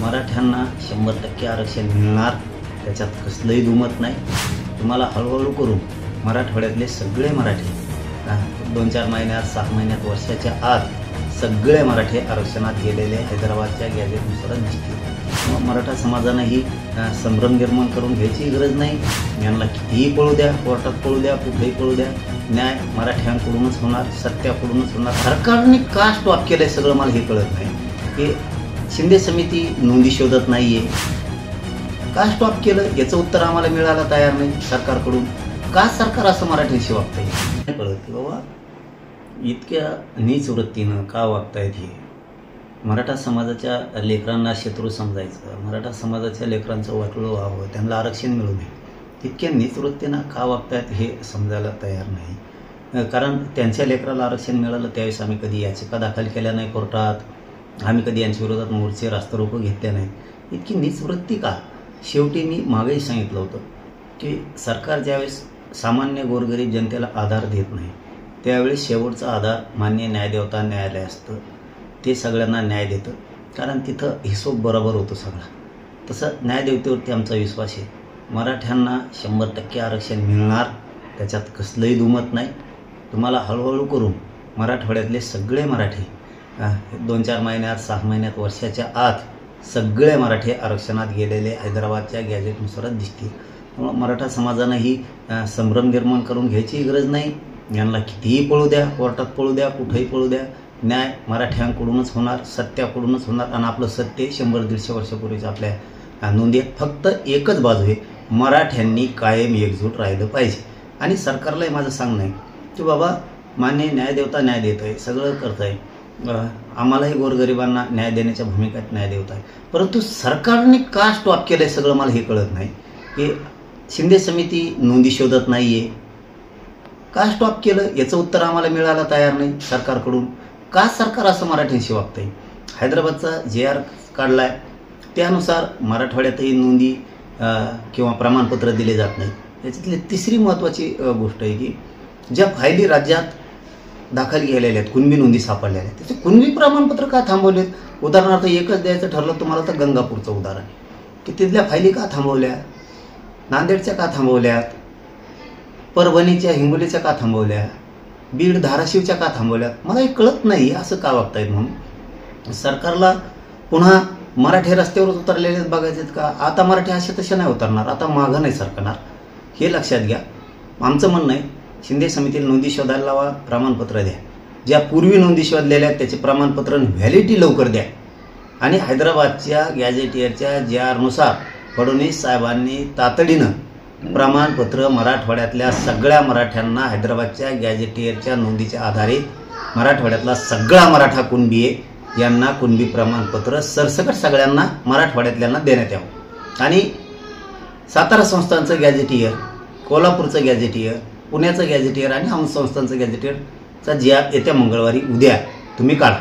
मराठ्यांना 100% आरक्षण मिळणार, त्याच्यात कसलंही दुमत नाही। तुम्हाला हळूहळू करून मराठवाड्यातले सगळे मराठी 2-4 महिन्यात, 6 महिन्यात, वर्षाच्या आत सगळे मराठी आरक्षणात गेलेले हैदराबादच्या गॅजेटनुसारच दिसतील। मराठा समाजानं ही संभ्रम निर्माण करून घ्यायची गरज नाही। यांना कितीही पळू द्या, कोर्टात पळू द्या, कुठेही पळू द्या, न्याय मराठ्यांकडूनच होणार, सत्याकडूनच होणार। सरकारने का स्टॉप केलंय सगळं मला हे कळत नाही। हे शिंदे समिती नोंदी शोधत नाहीये, का स्टॉप केलं याचं उत्तर आम्हाला मिळायला तयार नाही सरकारकडून। का सरकार असं मराठीशी वागतंय नाही कळत की बाबा इतक्या नीच वृत्तीनं का वागतायत। हे मराठा समाजाच्या लेकरांना शत्रू समजायचं, मराठा समाजाच्या लेकरांचं वाटोळं व्हावं, त्यांना आरक्षण मिळू नये, इतक्या नीच वृत्तीनं का वागतायत हे समजायला तयार नाही। कारण त्यांच्या लेकराला आरक्षण मिळालं त्यावेळेस आम्ही कधी याचिका दाखल केल्या नाही कोर्टात, आम्ही कधी यांच्या विरोधात मोर्चे रास्तारोको घेतले नाहीत। इतकी नीच वृत्ती का? शेवटी मी मागेही सांगितलं होतं की सरकार ज्यावेळेस सामान्य गोरगरीब जनतेला आधार देत नाही त्यावेळेस शेवटचा आधार मान्य न्यायदेवता न्यायालय असतं, ते सगळ्यांना न्याय देतं, कारण तिथं हिशोब बरोबर होतो सगळा। तसं न्यायदेवतेवरती आमचा विश्वास आहे। मराठ्यांना 100% आरक्षण मिळणार, त्याच्यात कसलंही दुमत नाही। तुम्हाला हळूहळू करून मराठवाड्यातले सगळे मराठी 2-4 महिन्यात, 6 महिन्यात, वर्षाच्या आत सगळे मराठी आरक्षणात गेलेले हैदराबादच्या गॅजेटनुसारच दिसतील। त्यामुळे मराठा समाजानं ही संभ्रम निर्माण करून घ्यायची गरज नाही। यांना कितीही पळू द्या, कोर्टात पळू द्या, कुठेही पळू द्या, न्याय मराठ्यांकडूनच होणार, सत्याकडूनच होणार। आणि आपलं सत्य 100-150 वर्षापूर्वीच आपल्या नोंदी फक्त एकच बाजू आहे, मराठ्यांनी कायम एकजूट राहिलं पाहिजे। आणि सरकारलाही माझं सांगणं आहे की बाबा मान्य न्यायदेवता न्याय देत आहे, सगळं करत आहे, आम्हालाही गोरगरिबांना न्याय देण्याच्या भूमिकेत न्यायदेवता आहे, परंतु सरकारने का स्टॉप केलंय सगळं मला हे कळत नाही। हे शिंदे समिती नोंदी शोधत नाहीये, का स्टॉप केलं याचं उत्तर आम्हाला मिळायला तयार नाही सरकारकडून। का सरकार असं मराठ्यांशी वागतंय? हैदराबादचा JR काढलाय, त्यानुसार मराठवाड्यातही नोंदी किंवा प्रमाणपत्र दिले जात नाही। याच्यातली तिसरी महत्त्वाची गोष्ट आहे की ज्या फायली राज्यात दाखल केलेल्या आहेत, कुणबी नोंदी सापडलेल्या आहेत, त्याचे कुणबी प्रमाणपत्र का थांबवलेत? उदाहरणार्थ एकच द्यायचं ठरलं तुम्हाला तर गंगापूरचं उदाहरण की तिथल्या फायली का थांबवल्या, नांदेडच्या का थांबवल्यात, परभणीच्या हिंगोलीच्या का थांबवल्या, बीड धाराशिवच्या का थांबवल्यात? मला हे कळत नाही असं का वागतायत म्हणून। सरकारला पुन्हा मराठी रस्त्यावरच उतरलेलेच बघायचेत का? आता मराठी अशा तशा नाही उतरणार, आता मागं नाही सरकणार, हे लक्षात घ्या। आमचं म्हणणं आहे शिंदे समितीला नोंदी शोधायला लावा, प्रमाणपत्र द्या, ज्या पूर्वी नोंदी शोधलेल्या आहेत त्याचे प्रमाणपत्र व्हॅलिडिटी लवकर द्या। आणि हैदराबादच्या गॅजेटियरच्या JR फडणवीस साहेबांनी तातडीनं प्रमाणपत्र मराठवाड्यातल्या सगळ्या मराठ्यांना, हैदराबादच्या गॅजेटियरच्या नोंदीच्या आधारे मराठवाड्यातला सगळा मराठा कुणबी आहे यांना कुणबी प्रमाणपत्र सरसकट सगळ्यांना मराठवाड्यातल्यांना देण्यात यावं। आणि सातारा संस्थांचं गॅजेटियर, कोल्हापूरचं गॅजेटियर, पुण्याचं गॅजेटियर आणि संस्थांचं गॅजेटियरचा JR येत्या मंगळवारी उद्या तुम्ही काढा।